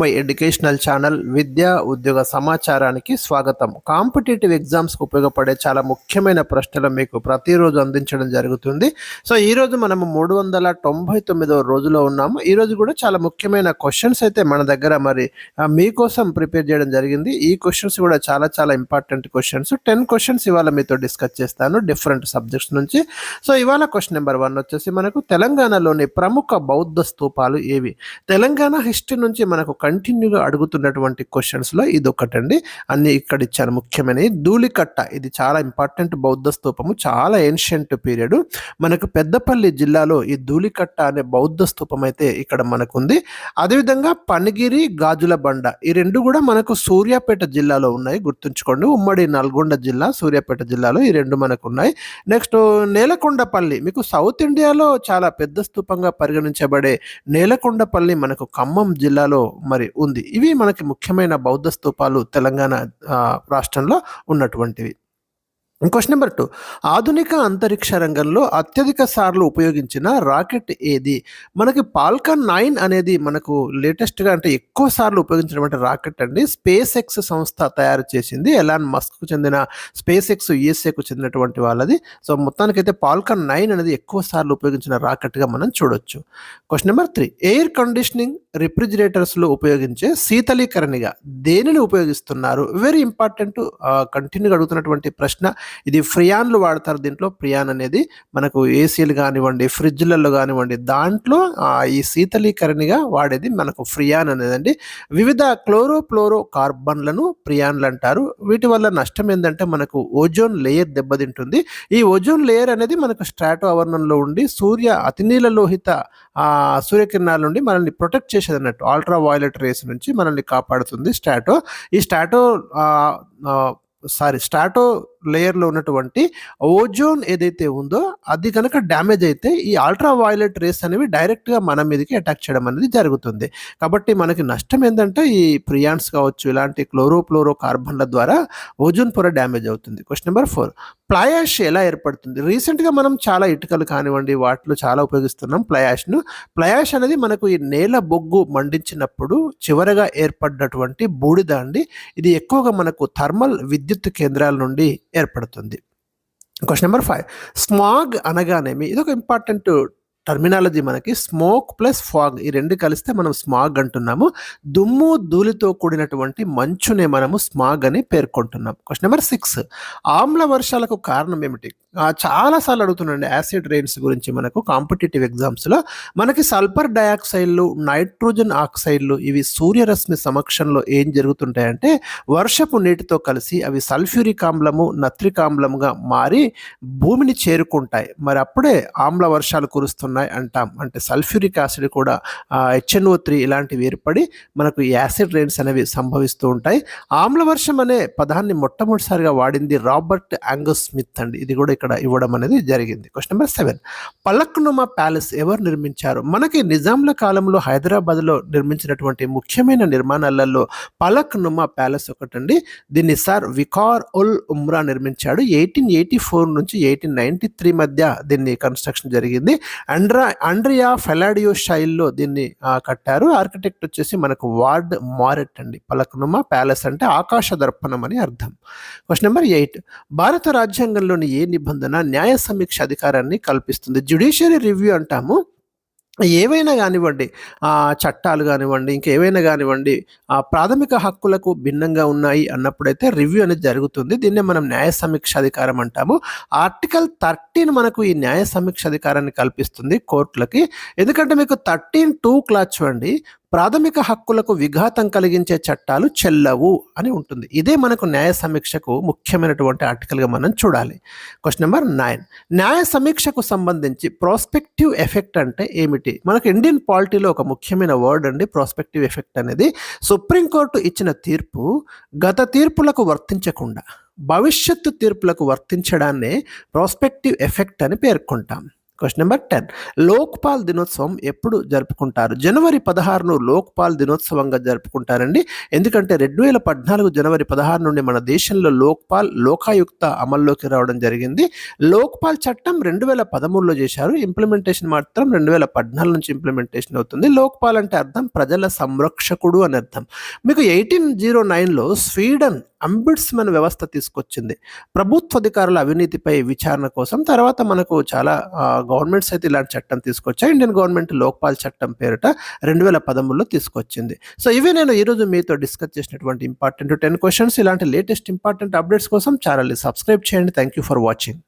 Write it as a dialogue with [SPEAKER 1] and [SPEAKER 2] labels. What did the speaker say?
[SPEAKER 1] My educational channel విద్యా ఉద్యోగ సమాచారానికి స్వాగతం. కాంపిటేటివ్ ఎగ్జామ్స్కి ఉపయోగపడే చాలా ముఖ్యమైన ప్రశ్నలు మీకు ప్రతిరోజు అందించడం జరుగుతుంది. సో ఈరోజు మనము 399వ రోజులో ఉన్నాము. ఈరోజు కూడా చాలా ముఖ్యమైన క్వశ్చన్స్ అయితే మన దగ్గర మీకోసం ప్రిపేర్ చేయడం జరిగింది. ఈ క్వశ్చన్స్ కూడా చాలా ఇంపార్టెంట్ క్వశ్చన్స్. 10 క్వశ్చన్స్ ఇవాళ మీతో డిస్కస్ చేస్తాను డిఫరెంట్ సబ్జెక్ట్స్ నుంచి. సో ఇవాళ క్వశ్చన్ నెంబర్ 1 వచ్చేసి మనకు తెలంగాణలోని ప్రముఖ బౌద్ధ స్తూపాలు ఏవి? తెలంగాణ హిస్టరీ నుంచి మనకు కంటిన్యూగా అడుగుతున్నటువంటి క్వశ్చన్స్లో ఇది ఒకటండి. అన్ని ఇక్కడ ఇచ్చాను ముఖ్యమైనవి. ధూళికట్ట, ఇది చాలా ఇంపార్టెంట్ బౌద్ధ స్తూపము, చాలా ఏన్షియంట్ పీరియడ్. మనకు పెద్దపల్లి జిల్లాలో ఈ ధూళికట్ట అనే బౌద్ధ స్తూపం అయితే ఇక్కడ మనకు ఉంది. అదేవిధంగా పనిగిరి, గాజుల బండ, ఈ రెండు కూడా మనకు సూర్యాపేట జిల్లాలో ఉన్నాయి, గుర్తుంచుకోండి. ఉమ్మడి నల్గొండ జిల్లా, సూర్యాపేట జిల్లాలో ఈ రెండు మనకు ఉన్నాయి. నెక్స్ట్ నేలకొండపల్లి, మీకు సౌత్ ఇండియాలో చాలా పెద్ద స్తూపంగా పరిగణించబడే నేలకొండపల్లి మనకు ఖమ్మం జిల్లాలో ఉంది. ఇవి మనకి ముఖ్యమైన బౌద్ధ స్తూపాలు తెలంగాణ రాష్ట్రంలో ఉన్నటువంటివి. క్వశ్చన్ నెంబర్ 2, ఆధునిక అంతరిక్ష రంగంలో అత్యధిక సార్లు ఉపయోగించిన రాకెట్ ఏది? మనకి ఫాల్కన్ 9 అనేది మనకు లేటెస్ట్గా, అంటే ఎక్కువ సార్లు ఉపయోగించినటువంటి రాకెట్ అండి. స్పేస్ ఎక్స్ సంస్థ తయారు చేసింది. ఎలాన్ మస్క్కు చెందిన స్పేస్ ఎక్స్ యుఎస్ఏకు చెందినటువంటి వాళ్ళది. సో మొత్తానికైతే ఫాల్కన్ 9 అనేది ఎక్కువ సార్లు ఉపయోగించిన రాకెట్గా మనం చూడొచ్చు. క్వశ్చన్ నెంబర్ 3, ఎయిర్ కండిషనింగ్ రిఫ్రిజిరేటర్స్లో ఉపయోగించే శీతలీకరణిగా దేనిని ఉపయోగిస్తున్నారు? వెరీ ఇంపార్టెంట్, కంటిన్యూగా అడుగుతున్నటువంటి ప్రశ్న. ఇది ఫ్రియాన్లు వాడతారు. దీంట్లో ఫ్రియాన్ అనేది మనకు ఏసీలు కానివ్వండి, ఫ్రిడ్జ్లలో కానివ్వండి, దాంట్లో ఈ శీతలీకరణిగా వాడేది మనకు ఫ్రియాన్ అనేదండి. వివిధ క్లోరో కార్బన్లను ఫ్రియాన్లు అంటారు. వీటి వల్ల నష్టం ఏంటంటే మనకు ఓజోన్ లేయర్ దెబ్బతింటుంది. ఈ ఓజోన్ లేయర్ అనేది మనకు స్ట్రాటో ఆవరణంలో ఉండి అతినీల లోహిత సూర్యకిరణాల నుండి మనల్ని ప్రొటెక్ట్ చేసేది అన్నట్టు. అల్ట్రా వైలెట్ రేస్ నుంచి మనల్ని కాపాడుతుంది స్ట్రాటో. ఈ స్ట్రాటో లేయర్లో ఉన్నటువంటి ఓజోన్ ఏదైతే ఉందో అది కనుక డ్యామేజ్ అయితే ఈ అల్ట్రా వైలెట్ రేస్ అనేవి డైరెక్ట్గా మన మీదకి అటాక్ చేయడం అనేది జరుగుతుంది. కాబట్టి మనకి నష్టం ఏంటంటే ఈ ప్రియాన్స్ కావచ్చు, ఇలాంటి క్లోరో కార్బన్ల ద్వారా ఓజోన్ పొర డ్యామేజ్ అవుతుంది. క్వశ్చన్ నెంబర్ 4, ఫ్లై యాష్ ఎలా ఏర్పడుతుంది? రీసెంట్గా మనం చాలా ఇటుకలు కానివ్వండి వాటిలో చాలా ఉపయోగిస్తున్నాం ఫ్లై యాష్ అనేది మనకు ఈ నేల బొగ్గు మండించినప్పుడు చివరగా ఏర్పడినటువంటి బూడిద అండి. ఇది ఎక్కువగా మనకు థర్మల్ విద్యుత్ కేంద్రాల నుండి ఏర్పడుతుంది. క్వశ్చన్ నెంబర్ 5, స్మాగ్ అనగానేమి? ఇది ఒక ఇంపార్టెంట్ టర్మినాలజీ. మనకి స్మోక్ ప్లస్ ఫాగ్ ఈ రెండు కలిస్తే మనం స్మాగ్ అంటున్నాము. దుమ్ము ధూళితో కూడినటువంటి మంచునే మనము స్మాగ్ అని పేర్కొంటున్నాం. క్వశ్చన్ నెంబర్ 6, ఆమ్ల వర్షాలకు కారణం ఏమిటి? చాలాసార్లు అడుగుతున్నాండి యాసిడ్ రెయిన్స్ గురించి మనకు కాంపిటేటివ్ ఎగ్జామ్స్లో. మనకి సల్ఫర్ డయాక్సైడ్లు, నైట్రోజన్ ఆక్సైడ్లు ఇవి సూర్యరశ్మి సమక్షంలో ఏం జరుగుతుంటాయంటే వర్షపు నీటితో కలిసి అవి సల్ఫ్యూరిక్ ఆమ్లము, నత్రిక్ ఆమ్లముగా మారి భూమిని చేరుకుంటాయి. మరి అప్పుడే ఆమ్ల వర్షాలు కురుస్తున్నాయి అంటాం. అంటే సల్ఫ్యూరిక్ యాసిడ్ కూడా HNO3 ఇలాంటివి ఏర్పడి మనకు యాసిడ్ రెయిన్స్ అనేవి సంభవిస్తూ ఉంటాయి. ఆమ్ల వర్షం అనే పదాన్ని మొట్టమొదటిసారిగా వాడింది రాబర్ట్ యాంగస్ స్మిత్ అండి. ఇది కూడా ఇక్కడ ఇవ్వడం అనేది జరిగింది. క్వశ్చన్ నెంబర్ 7, పలక్నుమా ప్యాలెస్ ఎవరు నిర్మించారు? మనకి నిజాంల కాలంలో హైదరాబాద్లో నిర్మించినటువంటి ముఖ్యమైన నిర్మాణాలలో పలక్నుమా ప్యాలెస్ ఒకటండి. దీన్ని సార్ వికార్ ఉల్ ఉమ్రా నిర్మించాడు. 1884 నుంచి 1893 మధ్య దీన్ని కన్స్ట్రక్షన్ జరిగింది. ఆండ్రియా ఫెలాడియో స్టైల్లో దీన్ని కట్టారు. ఆర్కిటెక్ట్ వచ్చేసి మనకు వార్డ్ మారెట్ అండి. పలక్నుమా ప్యాలెస్ అంటే ఆకాశ దర్పణం అని అర్థం. క్వశ్చన్ నెంబర్ 8, భారత రాజ్యాంగంలోని ఏ నిబంధన న్యాయ సమీక్ష అధికారాన్ని కల్పిస్తుంది? జ్యుడిషియరీ రివ్యూ అంటాము. ఏవైనా కానివ్వండి, చట్టాలు కానివ్వండి, ఇంకేవైనా కానివ్వండి, ప్రాథమిక హక్కులకు భిన్నంగా ఉన్నాయి అన్నప్పుడైతే రివ్యూ అనేది జరుగుతుంది. దీన్నే మనం న్యాయ సమీక్ష అధికారం అంటాము. ఆర్టికల్ 13 మనకు ఈ న్యాయ సమీక్ష అధికారాన్ని కల్పిస్తుంది కోర్టులకి. ఎందుకంటే మీకు 13(2) క్లాస్ చూడండి, ప్రాథమిక హక్కులకు విఘాతం కలిగించే చట్టాలు చెల్లవు అని ఉంటుంది. ఇదే మనకు న్యాయ సమీక్షకు ముఖ్యమైనటువంటి ఆర్టికల్గా మనం చూడాలి. క్వశ్చన్ నెంబర్ 9, న్యాయ సమీక్షకు సంబంధించి ప్రాస్పెక్టివ్ ఎఫెక్ట్ అంటే ఏమిటి? మనకు ఇండియన్ పాలిటీలో ఒక ముఖ్యమైన వర్డ్ అండి ప్రాస్పెక్టివ్ ఎఫెక్ట్ అనేది. సుప్రీంకోర్టు ఇచ్చిన తీర్పు గత తీర్పులకు వర్తించకుండా భవిష్యత్తు తీర్పులకు వర్తించడాన్నే ప్రాస్పెక్టివ్ ఎఫెక్ట్ అని పేర్కొంటాం. Question number 10. లోక్పాల్ దినోత్సవం ఎప్పుడు జరుపుకుంటారు? జనవరి 16ను లోక్పాల్ దినోత్సవంగా జరుపుకుంటారండి. ఎందుకంటే 2014 జనవరి 16 నుండి మన దేశంలో లోకాయుక్త అమల్లోకి రావడం జరిగింది. లోక్పాల్ చట్టం 2013లో చేశారు. ఇంప్లిమెంటేషన్ మాత్రం 2014 నుంచి ఇంప్లిమెంటేషన్ అవుతుంది. లోక్పాల్ అంటే అర్థం ప్రజల సంరక్షకుడు అని అర్థం. మీకు 1809లో స్వీడన్ అంబుడ్స్మన్ వ్యవస్థ తీసుకొచ్చింది. ప్రభుత్వ అధికారుల అవినీతిపై విచారణ కోసం. తర్వాత మనకు చాలా గవర్నమెంట్స్ అయితే ఇలాంటి చట్టం తీసుకొచ్చాయి. ఇండియన్ గవర్నమెంట్ లోక్పాల్ చట్టం పేరిట 2013లో తీసుకొచ్చింది. సో ఇవే నేను ఈరోజు మీతో డిస్కస్ చేసినటువంటి ఇంపార్టెంట్ 10 క్వశ్చన్స్. ఇలాంటి లేటెస్ట్ ఇంపార్టెంట్ అప్డేట్స్ కోసం ఛానల్ని సబ్స్క్రైబ్ చేయండి. Thank you for watching.